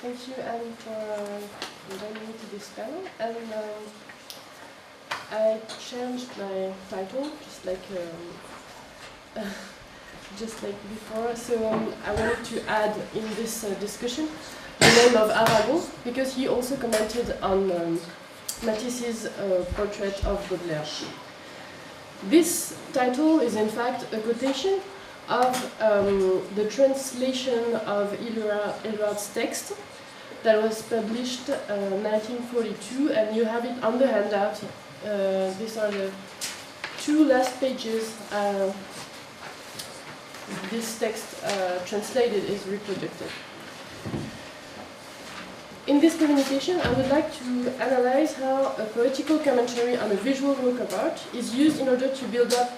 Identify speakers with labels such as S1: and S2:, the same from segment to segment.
S1: Thank you, Anne, for inviting me to this panel. And I changed my title, just like before. So I wanted to add in this discussion the name of Arago, because he also commented on Matisse's portrait of Baudelaire. This title is in fact a quotation of the translation of Éluard's text that was published in 1942, and you have it on the handout. These are the two last pages. This text translated is reproduced. In this communication, I would like to analyze how a poetical commentary on a visual work of art is used in order to build up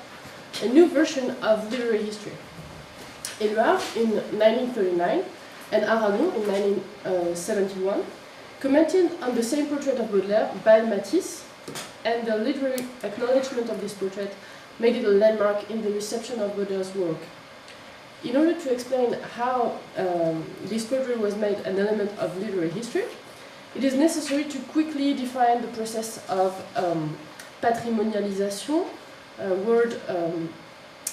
S1: a new version of literary history. Éluard in 1939 and Arago in 1971 commented on the same portrait of Baudelaire by Matisse, and the literary acknowledgement of this portrait made it a landmark in the reception of Baudelaire's work. In order to explain how this portrait was made an element of literary history, it is necessary to quickly define the process of patrimonialisation, a word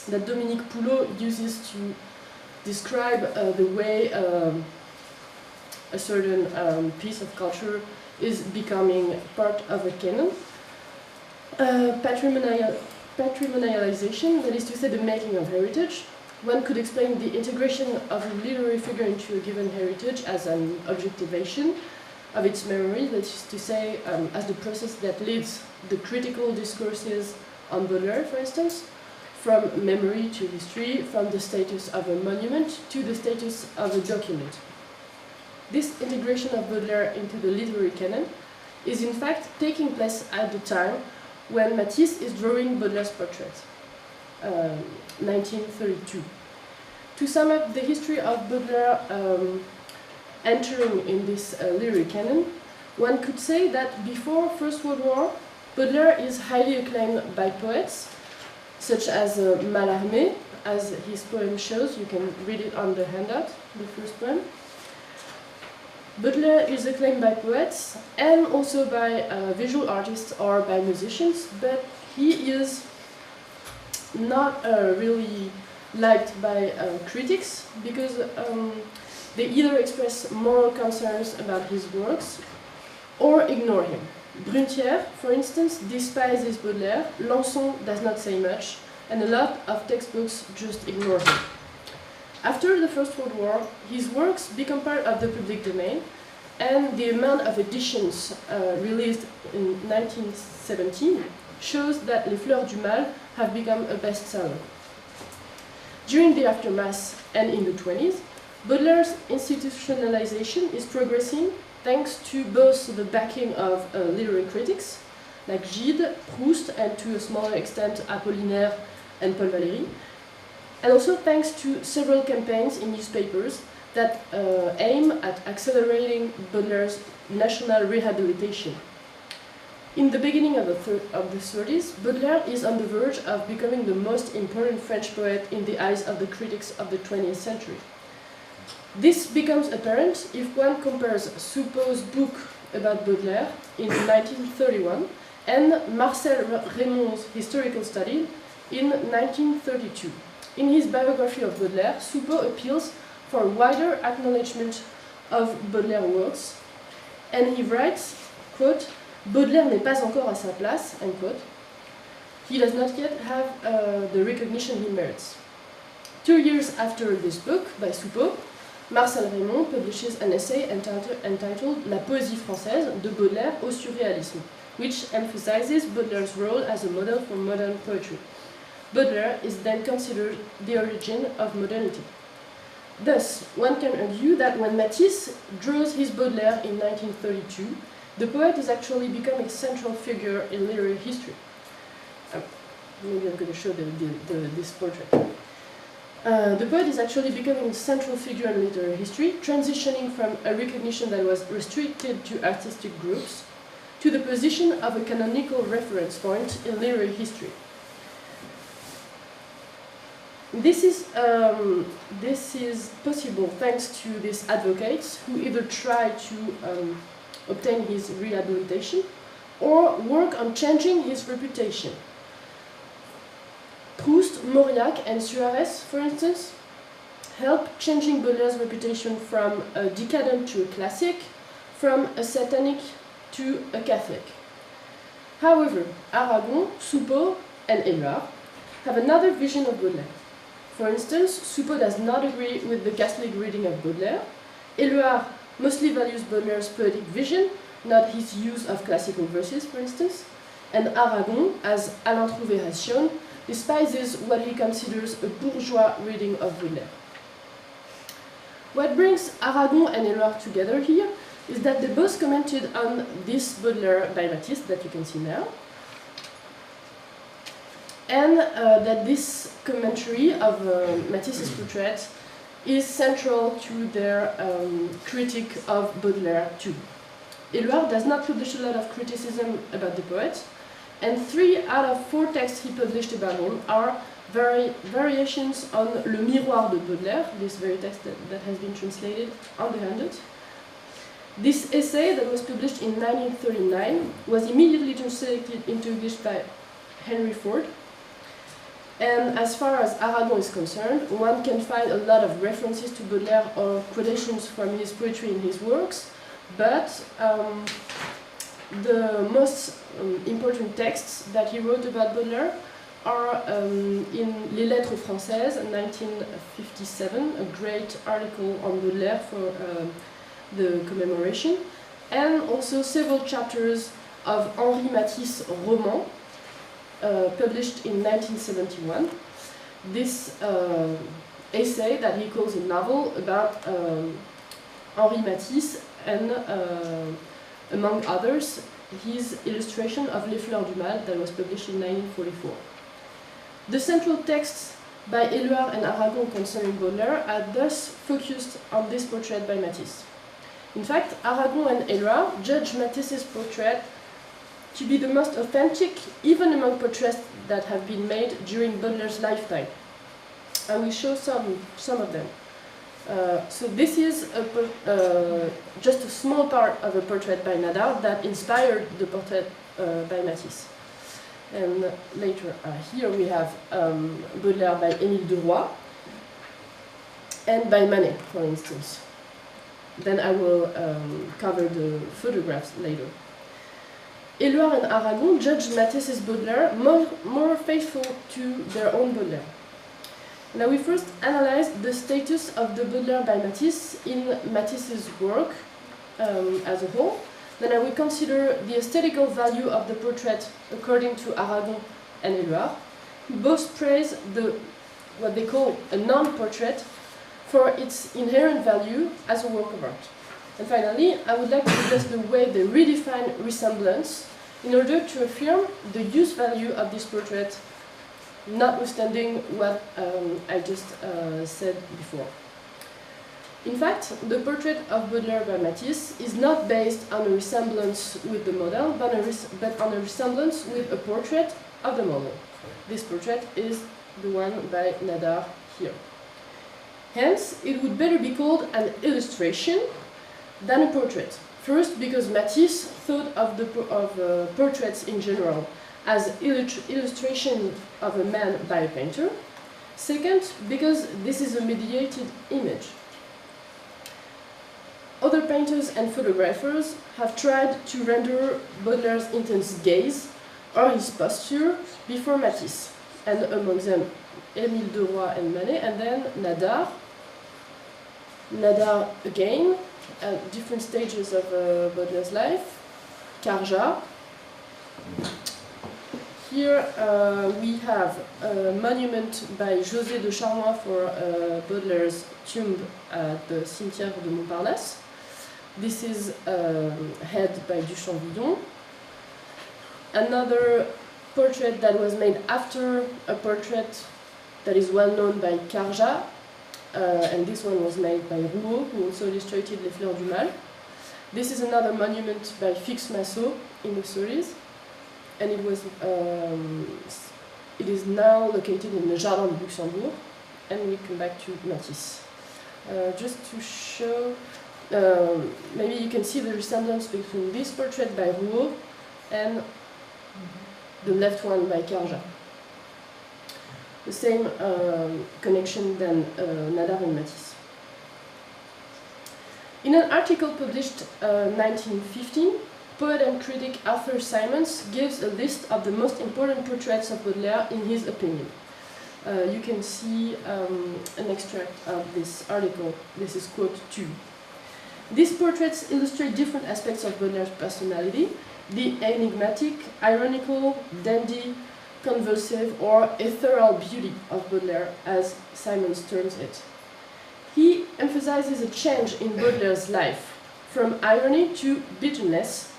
S1: that Dominique Poulot uses to describe the way a certain piece of culture is becoming part of a canon. Patrimonialization, that is to say the making of heritage. One could explain the integration of a literary figure into a given heritage as an objectivation of its memory, that is to say, as the process that leads the critical discourses on Baudelaire, for instance, from memory to history, from the status of a monument to the status of a document. This integration of Baudelaire into the literary canon is in fact taking place at the time when Matisse is drawing Baudelaire's portrait. 1932. To sum up the history of Baudelaire entering in this literary canon, one could say that before First World War, Baudelaire is highly acclaimed by poets, such as Mallarmé, as his poem shows. You can read it on the handout, the first poem. Baudelaire is acclaimed by poets and also by visual artists or by musicians, but he is not really liked by critics, because they either express moral concerns about his works or ignore him. Brunetière, for instance, despises Baudelaire, Lançon does not say much, and a lot of textbooks just ignore him. After the First World War, his works become part of the public domain, and the amount of editions released in 1917 shows that Les Fleurs du Mal have become a bestseller. During the aftermath and in the 20s, Baudelaire's institutionalization is progressing thanks to both the backing of literary critics like Gide, Proust, and to a smaller extent Apollinaire and Paul Valéry, and also thanks to several campaigns in newspapers that aim at accelerating Baudelaire's national rehabilitation. In the beginning of the 30s, Baudelaire is on the verge of becoming the most important French poet in the eyes of the critics of the 20th century. This becomes apparent if one compares Soupeau's book about Baudelaire in 1931 and Marcel Rémond's historical study in 1932. In his biography of Baudelaire, Soupeau appeals for wider acknowledgement of Baudelaire works, and he writes, quote, Baudelaire n'est pas encore à sa place, end quote. He does not yet have the recognition he merits. 2 years after this book by Soupeau, Marcel Rémond publishes an essay entitled La poésie française, de Baudelaire au surréalisme, which emphasizes Baudelaire's role as a model for modern poetry. Baudelaire is then considered the origin of modernity. Thus, one can argue that when Matisse draws his Baudelaire in 1932, the poet is actually becoming a central figure in literary history. Maybe I'm going to show this portrait. The poet is actually becoming a central figure in literary history, transitioning from a recognition that was restricted to artistic groups to the position of a canonical reference point in literary history. This is possible thanks to these advocates who either try to obtain his rehabilitation or work on changing his reputation. Proust, Mauriac, and Suarez, for instance, helped changing Baudelaire's reputation from a decadent to a classic, from a satanic to a Catholic. However, Aragon, Soupeau, and Éluard have another vision of Baudelaire. For instance, Soupeau does not agree with the Catholic reading of Baudelaire. Éluard mostly values Baudelaire's poetic vision, not his use of classical verses, for instance. And Aragon, as Alain Trouvé has shown, despises what he considers a bourgeois reading of Baudelaire. What brings Aragon and Éluard together here is that they both commented on this Baudelaire by Matisse that you can see now, and that this commentary of Matisse's portrait is central to their critique of Baudelaire too. Éluard does not publish a lot of criticism about the poet, and 3 out of 4 texts he published about him are variations on Le Miroir de Baudelaire, this very text that has been translated on the handout. This essay that was published in 1939 was immediately translated into English by Henry Ford. And as far as Aragon is concerned, one can find a lot of references to Baudelaire or quotations from his poetry in his works, but the most important texts that he wrote about Baudelaire are in Les Lettres Françaises, 1957, a great article on Baudelaire for the commemoration, and also several chapters of Henri Matisse' roman, published in 1971. This essay that he calls a novel about Henri Matisse and, among others, his illustration of Les Fleurs du Mal that was published in 1944. The central texts by Éluard and Aragon concerning Baudelaire are thus focused on this portrait by Matisse. In fact, Aragon and Éluard judge Matisse's portrait to be the most authentic, even among portraits that have been made during Baudelaire's lifetime. I will show some of them. So this is just a small part of a portrait by Nadar that inspired the portrait by Matisse. And later, here we have Baudelaire by Émile de Roy, and by Manet, for instance. Then I will cover the photographs later. Éluard and Aragon judged Matisse's Baudelaire more faithful to their own Baudelaire. Now we first analyze the status of the Baudelaire by Matisse in Matisse's work as a whole. Then I will consider the aesthetical value of the portrait according to Aragon and Éluard, who both praise what they call a non-portrait for its inherent value as a work of art. And finally, I would like to discuss the way they redefine resemblance in order to affirm the use value of this portrait, notwithstanding what I just said before. In fact, the portrait of Baudelaire by Matisse is not based on a resemblance with the model, but on a resemblance with a portrait of the model. This portrait is the one by Nadar here. Hence, it would better be called an illustration than a portrait. First, because Matisse thought of portraits in general as illustration of a man by a painter. Second, because this is a mediated image. Other painters and photographers have tried to render Baudelaire's intense gaze or his posture before Matisse, and among them Émile de Roy and Manet, and then Nadar. Nadar again, at different stages of Baudelaire's life. Carjat. Here we have a monument by José de Charmois for Baudelaire's tomb at the Cimetière de Montparnasse. This is a head by Duchamp-Villon. Another portrait that was made after a portrait that is well known by Carjat, and this one was made by Rouault, who also illustrated Les Fleurs du Mal. This is another monument by Fix Massot in the Cerise, and it is now located in the Jardin de Luxembourg. and we come back to Matisse. Just to show, maybe you can see the resemblance between this portrait by Rouault and the left one by Carja. The same connection than Nadar and Matisse. In an article published 1915, poet and critic Arthur Symons gives a list of the most important portraits of Baudelaire in his opinion. You can see an extract of this article. This is quote 2. These portraits illustrate different aspects of Baudelaire's personality: the enigmatic, ironical, dandy, convulsive, or ethereal beauty of Baudelaire, as Symons terms it. He emphasizes a change in Baudelaire's life, from irony to bitterness,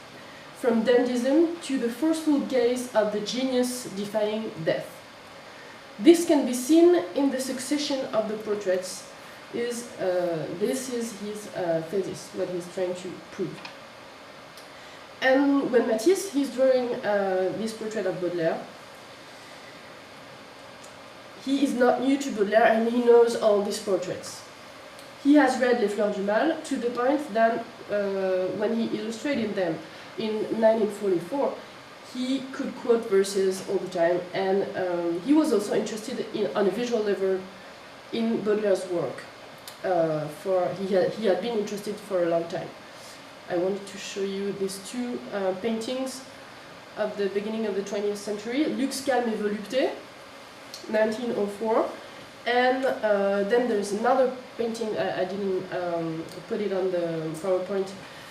S1: from dandyism to the forceful gaze of the genius defying death. This can be seen in the succession of the portraits. This is his thesis, what he's trying to prove. And when Matisse he's drawing this portrait of Baudelaire, he is not new to Baudelaire and he knows all these portraits. He has read Les Fleurs du Mal to the point that when he illustrated them in 1944, he could quote verses all the time, and he was also interested on a visual level in Baudelaire's work. He had been interested for a long time. I wanted to show you these two paintings of the beginning of the 20th century, Lux, Calme et Volupté, 1904, and then there's another painting, I didn't put it on the PowerPoint,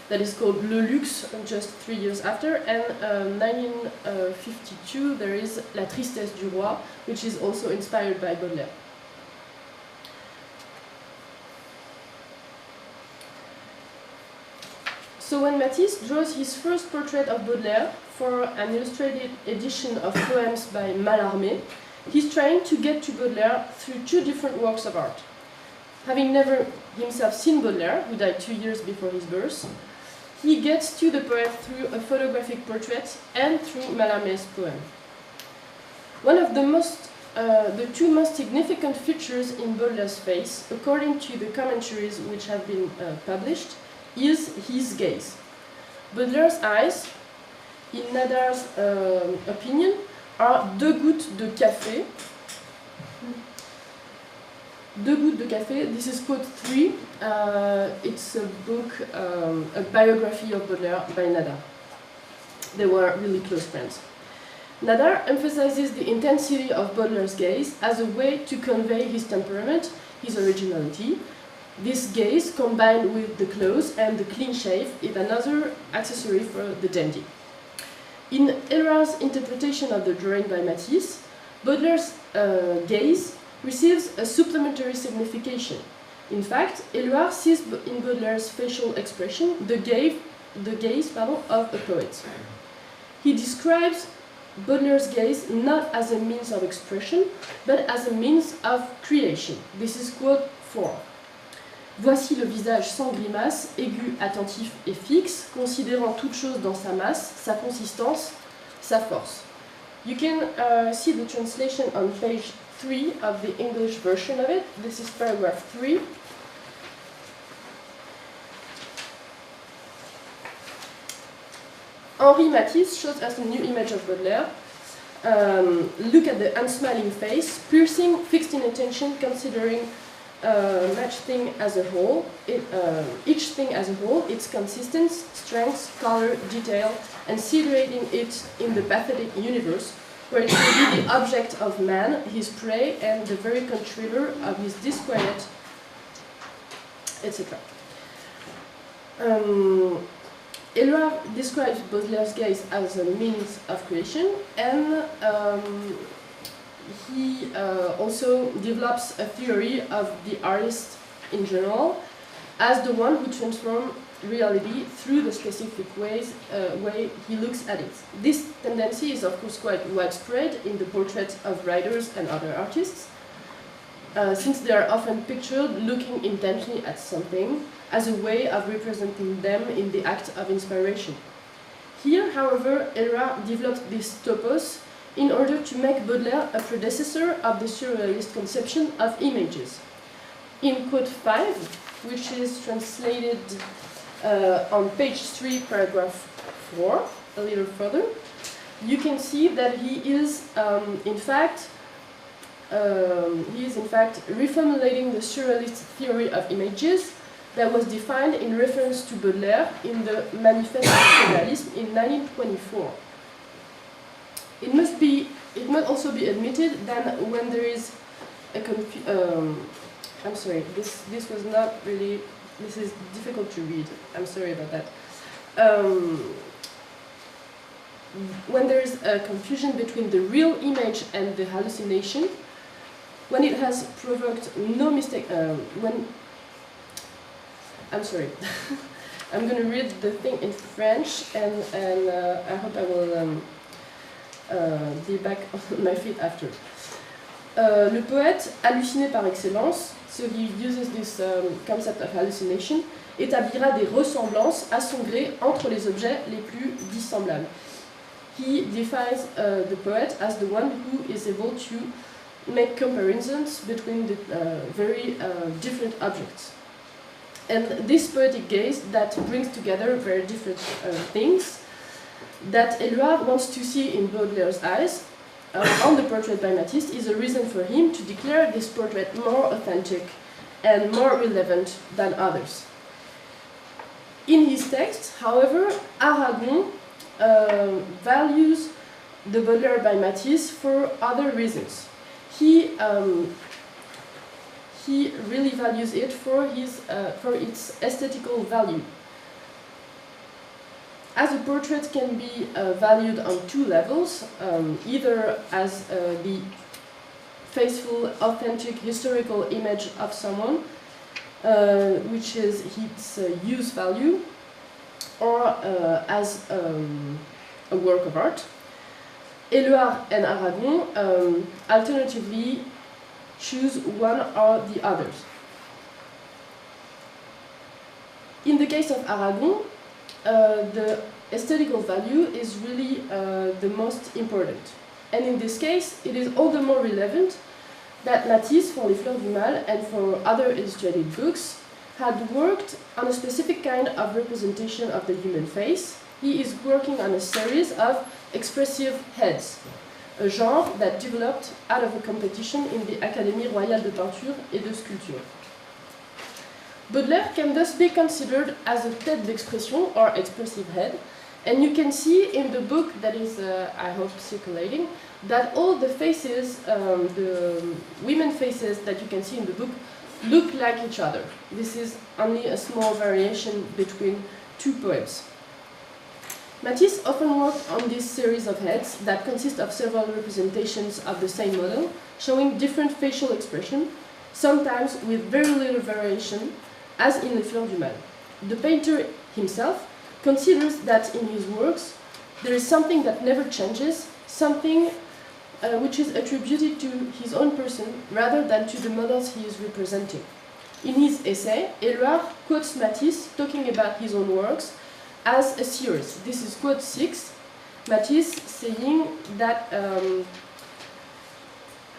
S1: that is called Le Luxe, just 3 years after, and 1952 there is La Tristesse du Roi, which is also inspired by Baudelaire. So when Matisse draws his first portrait of Baudelaire for an illustrated edition of poems by Mallarmé, he's trying to get to Baudelaire through two different works of art. Having never himself seen Baudelaire, who died 2 years before his birth, he gets to the poet through a photographic portrait and through Mallarmé's poem. One of the two most significant features in Baudelaire's face, according to the commentaries which have been published, is his gaze. Baudelaire's eyes, in Nadar's opinion, are deux gouttes de café. Deux gouttes de café, this is quote 3. It's a book, a biography of Baudelaire by Nadar. They were really close friends. Nadar emphasizes the intensity of Baudelaire's gaze as a way to convey his temperament, his originality. This gaze, combined with the clothes and the clean shave, is another accessory for the dandy. In Éluard's interpretation of the drawing by Matisse, Baudelaire's gaze receives a supplementary signification. In fact, Éluard sees in Baudelaire's facial expression the gaze of a poet. He describes Baudelaire's gaze not as a means of expression, but as a means of creation. This is quote 4. Voici le visage sans grimace, aigu, attentif et fixe, considérant toute chose dans sa masse, sa consistance, sa force. You can see the translation on page 3 of the English version of it. This is paragraph 3. Henri Matisse shows us a new image of Baudelaire. Look at the unsmiling face, piercing, fixed in attention, considering each thing as a whole, its consistence, strength, color, detail, and situating it in the pathetic universe, where it will be the object of man, his prey, and the very controller of his disquiet, etc. Éluard describes Baudelaire's gaze as a means of creation, and he also develops a theory of the artist in general as the one who transforms reality through the specific way he looks at it. This tendency is of course quite widespread in the portraits of writers and other artists, since they are often pictured looking intently at something as a way of representing them in the act of inspiration. Here, however, Éluard developed this topos in order to make Baudelaire a predecessor of the surrealist conception of images. In quote 5, which is translated on page 3, paragraph 4, a little further, you can see that he is in fact reformulating the surrealist theory of images that was defined in reference to Baudelaire in the Manifeste du Surréalisme in 1924. It must also be admitted that when there is a I'm sorry, this was not really, this is difficult to read, I'm sorry about that. When there is a confusion between the real image and the hallucination, when it has provoked no mistake, I'm sorry, I'm going to read the thing in French, and I hope I will be back on my feet after. Le poète, halluciné par excellence, so he uses this concept of hallucination, établira des ressemblances à son gré entre les objets les plus dissemblables. He defines the poet as the one who is able to make comparisons between the very different objects. And this poetic gaze that brings together very different things that Éluard wants to see in Baudelaire's eyes on the portrait by Matisse is a reason for him to declare this portrait more authentic and more relevant than others. In his text, however, Aragon values the Baudelaire by Matisse for other reasons. He really values it for its aesthetical value. As a portrait can be valued on two levels, either as the faithful, authentic, historical image of someone, which is its use value, or as a work of art. Éluard and Aragon alternatively choose one or the others. In the case of Aragon, the aesthetical value is really the most important. And in this case, it is all the more relevant that Matisse, for Les Fleurs du Mal and for other illustrated books, had worked on a specific kind of representation of the human face. He is working on a series of expressive heads, a genre that developed out of a competition in the Académie Royale de Peinture et de Sculpture. Baudelaire can thus be considered as a tête d'expression or expressive head, and you can see in the book that is, I hope, circulating, that all the faces, the women faces that you can see in the book, look like each other. This is only a small variation between two poems. Matisse often worked on this series of heads that consist of several representations of the same model, showing different facial expression, sometimes with very little variation, as in Les Fleurs du Mal. The painter himself considers that in his works there is something that never changes, something which is attributed to his own person rather than to the models he is representing. In his essay, Éluard quotes Matisse talking about his own works as a series. This is quote 6, Matisse saying that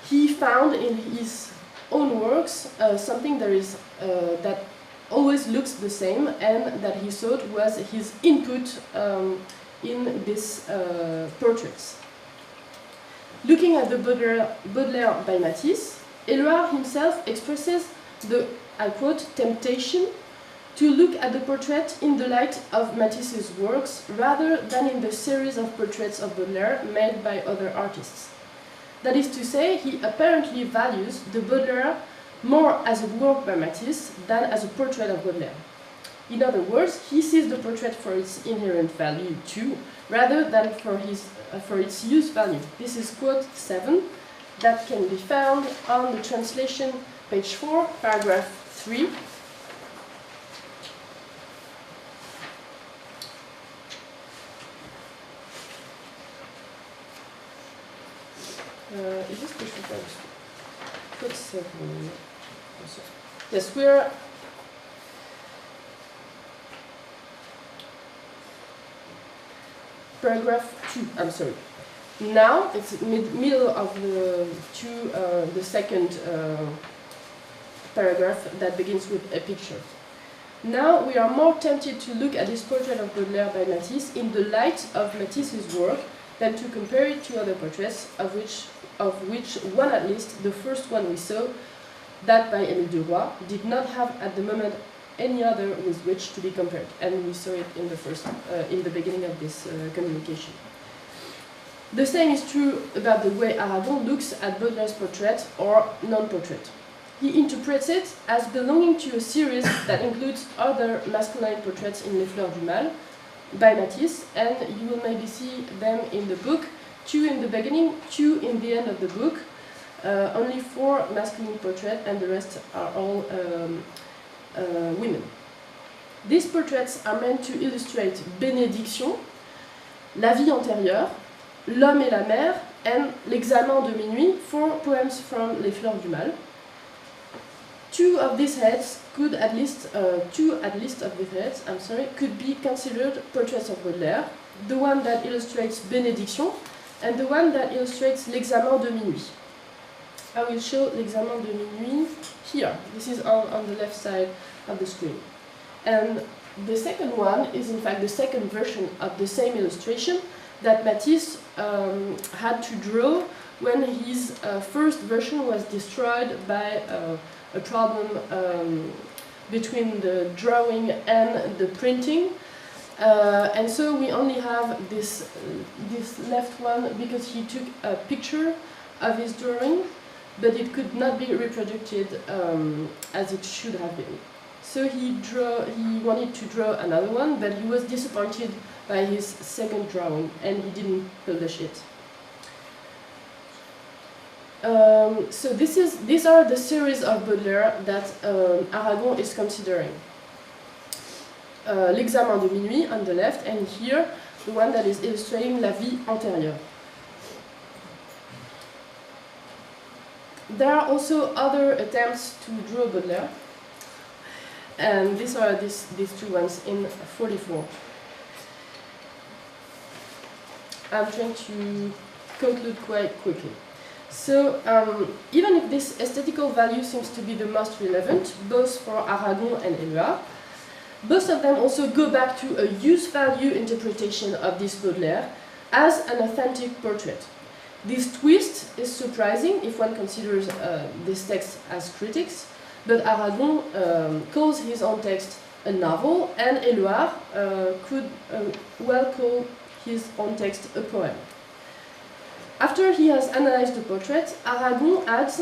S1: he found in his own works something that always looks the same and that he thought was his input in these portraits. Looking at the Baudelaire by Matisse, Éluard himself expresses the, I quote, temptation to look at the portrait in the light of Matisse's works rather than in the series of portraits of Baudelaire made by other artists. That is to say, he apparently values the Baudelaire more as a work by Matisse than as a portrait of Baudelaire. In other words, he sees the portrait for its inherent value too, rather than for its use value. This is quote 7, that can be found on the translation, page 4, paragraph 3. Is this page 4? Quote 7. Yes, we're paragraph 2, I'm sorry. Now it's middle of the second paragraph that begins with a picture. Now we are more tempted to look at this portrait of Baudelaire by Matisse in the light of Matisse's work than to compare it to other portraits, of which one at least, the first one we saw, that by Émile Duroy, did not have at the moment any other with which to be compared, and we saw it in the beginning of this communication. The same is true about the way Aragon looks at Baudelaire's portrait or non-portrait. He interprets it as belonging to a series that includes other masculine portraits in Les Fleurs du Mal by Matisse, and you will maybe see them in the book, 2 in the beginning, 2 in the end of the book, only 4 masculine portraits and the rest are all women. These portraits are meant to illustrate Bénédiction, La vie antérieure, L'homme et la mer, and L'examen de minuit, 4 poems from Les Fleurs du Mal. Two of these heads could at least could be considered portraits of Baudelaire. The one that illustrates Bénédiction and the one that illustrates L'examen de minuit. I will show L'examen de minuit here. This is on the left side of the screen. And the second one is in fact the second version of the same illustration that Matisse had to draw when his first version was destroyed by a problem between the drawing and the printing. And so we only have this left one because he took a picture of his drawing, but it could not be reproduced as it should have been. So he wanted to draw another one, but he was disappointed by his second drawing and he didn't publish it. So these are the series of Baudelaire that Aragon is considering. L'examen de minuit on the left, and here the one that is illustrating La vie antérieure. There are also other attempts to draw Baudelaire, and these are these two ones in 44. I'm trying to conclude quite quickly. So, even if this aesthetical value seems to be the most relevant, both for Aragon and Éluard, both of them also go back to a use-value interpretation of this Baudelaire as an authentic portrait. This twist is surprising if one considers this text as critics, but Aragon calls his own text a novel, and Éluard could well call his own text a poem. After he has analyzed the portrait, Aragon adds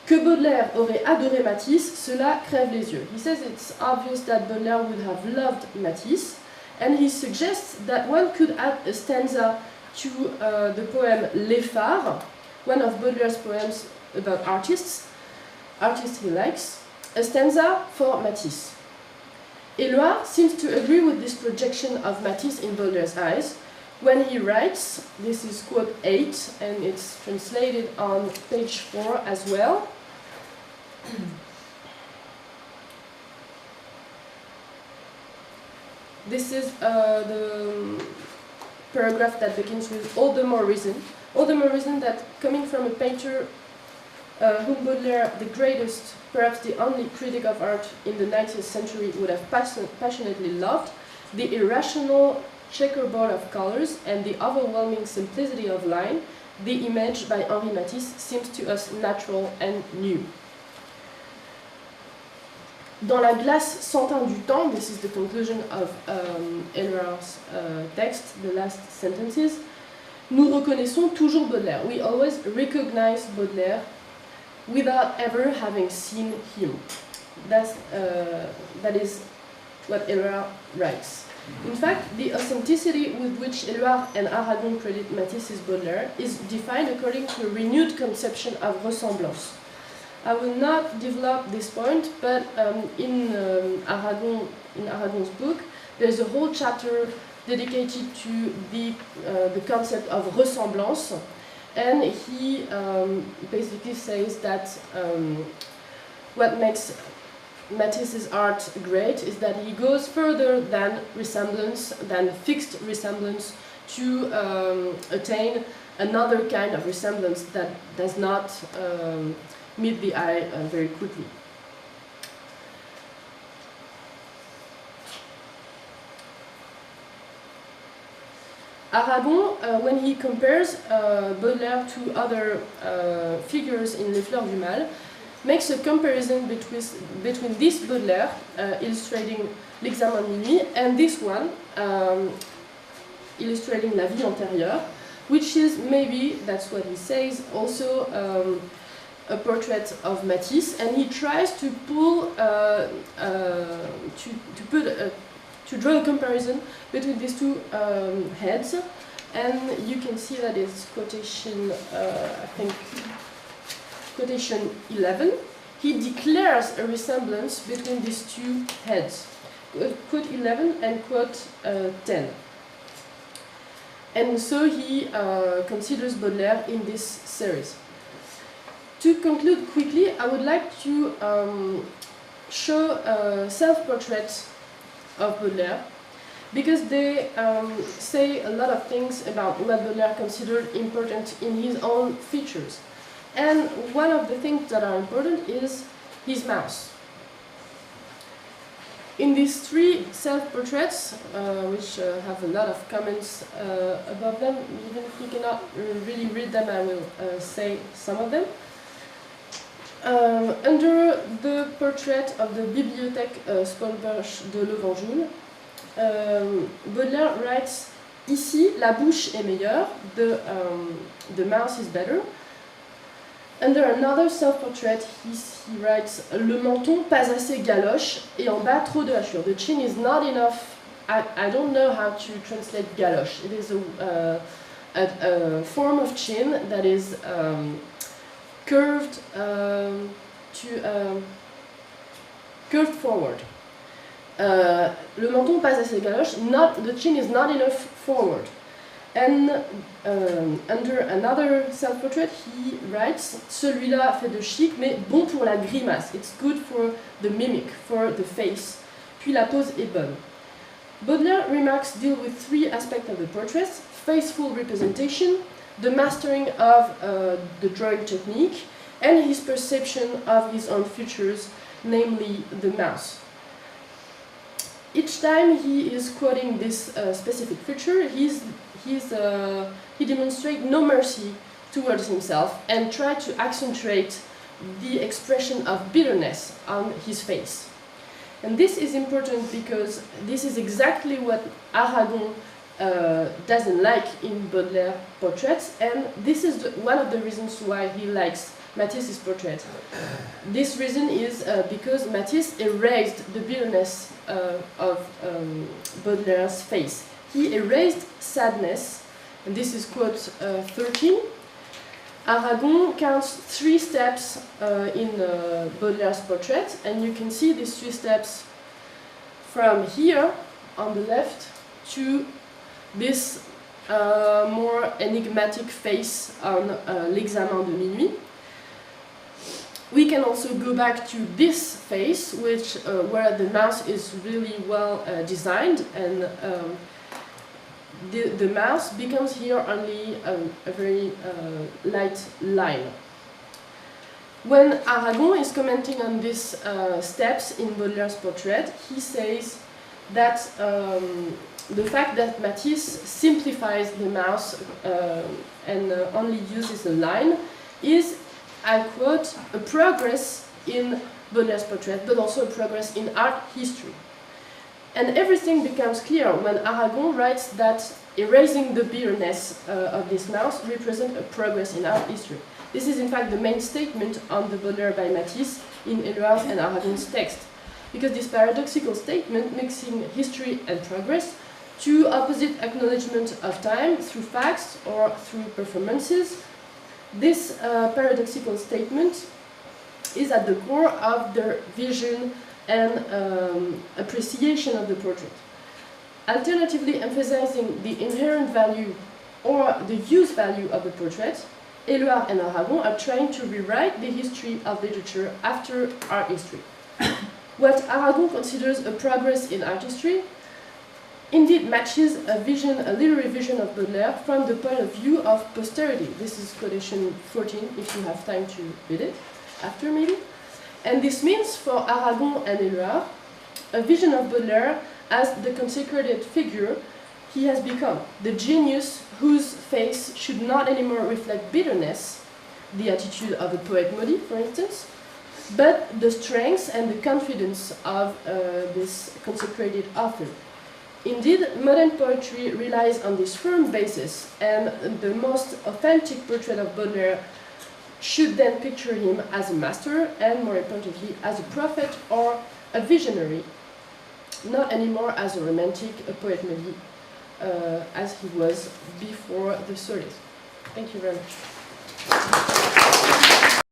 S1: que Baudelaire aurait adoré Matisse, cela crève les yeux. He says it's obvious that Baudelaire would have loved Matisse, and he suggests that one could add a stanza to the poem Les Phares, one of Baudelaire's poems about artists he likes, a stanza for Matisse. Éluard seems to agree with this projection of Matisse in Baudelaire's eyes when he writes, this is quote 8, and it's translated on page 4 as well. This is the paragraph that begins with all the more reason that coming from a painter whom Baudelaire, the greatest, perhaps the only critic of art in the 19th century, would have passionately loved, the irrational checkerboard of colors and the overwhelming simplicity of line, the image by Henri Matisse seems to us natural and new. Dans la glace sans teint du temps, this is the conclusion of Éluard's text, the last sentences, nous reconnaissons toujours Baudelaire. We always recognize Baudelaire without ever having seen him. That is what Éluard writes. In fact, the authenticity with which Éluard and Aragon credit Matisse's Baudelaire is defined according to a renewed conception of ressemblance. I will not develop this point, but in Aragon's book, there's a whole chapter dedicated to the concept of ressemblance, and he basically says that what makes Matisse's art great is that he goes further than resemblance, than fixed resemblance to attain another kind of resemblance that does not meet the eye very quickly. Aragon, when he compares Baudelaire to other figures in Les Fleurs du Mal, makes a comparison between this Baudelaire illustrating L'Examen de Minuit and this one illustrating La Vie antérieure, which is maybe, that's what he says, also a portrait of Matisse, and he tries to pull to draw a comparison between these two heads, and you can see that it's quotation, I think, quotation 11. He declares a resemblance between these two heads, quote 11 and quote 10. And so he considers Baudelaire in this series. To conclude quickly, I would like to show a self-portrait of Baudelaire, because they say a lot of things about what Baudelaire considered important in his own features. And one of the things that are important is his mouth. In these three self-portraits, which have a lot of comments above them, even if you cannot really read them, I will say some of them. Under the portrait of the Bibliothèque Spolberg de Lovenjoul, Baudelaire writes, ici, la bouche est meilleure, the mouth is better. Under another self-portrait, he writes, le menton pas assez galoche, et en bas trop de hachure. The chin is not enough. I don't know how to translate galoche. It is a form of chin that is curved curved forward. Le menton pas assez galoche. The chin is not enough forward. And under another self-portrait, he writes, celui-là fait de chic, mais bon pour la grimace. It's good for the mimic, for the face. Puis la pose est bonne. Baudelaire remarks deal with three aspects of the portraits: faithful representation, the mastering of the drawing technique, and his perception of his own features, namely the mouth. Each time he is quoting this specific feature, he demonstrates no mercy towards himself and tries to accentuate the expression of bitterness on his face. And this is important because this is exactly what Aragon doesn't like in Baudelaire portraits, and this is one of the reasons why he likes Matisse's portrait. This reason is because Matisse erased the bitterness of Baudelaire's face. He erased sadness, and this is quote 13. Aragon counts 3 steps in Baudelaire's portrait, and you can see these 3 steps from here on the left to this more enigmatic face on L'Examen de Minuit. We can also go back to this face, which where the mouth is really well designed, and the mouth becomes here only a very light line. When Aragon is commenting on these steps in Baudelaire's portrait, he says that the fact that Matisse simplifies the mouth and only uses a line is, I quote, a progress in Baudelaire's portrait, but also a progress in art history. And everything becomes clear when Aragon writes that erasing the bitterness of this mouth represents a progress in art history. This is in fact the main statement on the Baudelaire by Matisse in Éluard and Aragon's text, because this paradoxical statement, mixing history and progress, two opposite acknowledgements of time through facts or through performances, this paradoxical statement is at the core of their vision and appreciation of the portrait. Alternatively emphasizing the inherent value or the use value of the portrait, Éluard and Aragon are trying to rewrite the history of literature after art history. What Aragon considers a progress in art history, indeed matches a literary vision of Baudelaire from the point of view of posterity. This is quotation 14, if you have time to read it, after maybe. And this means for Aragon and Éluard, a vision of Baudelaire as the consecrated figure he has become, the genius whose face should not anymore reflect bitterness, the attitude of a poet maudit, for instance, but the strength and the confidence of this consecrated author. Indeed, modern poetry relies on this firm basis, and the most authentic portrait of Baudelaire should then picture him as a master, and more importantly, as a prophet or a visionary, not anymore as a romantic, a poet maudit, as he was before the 30s. Thank you very much.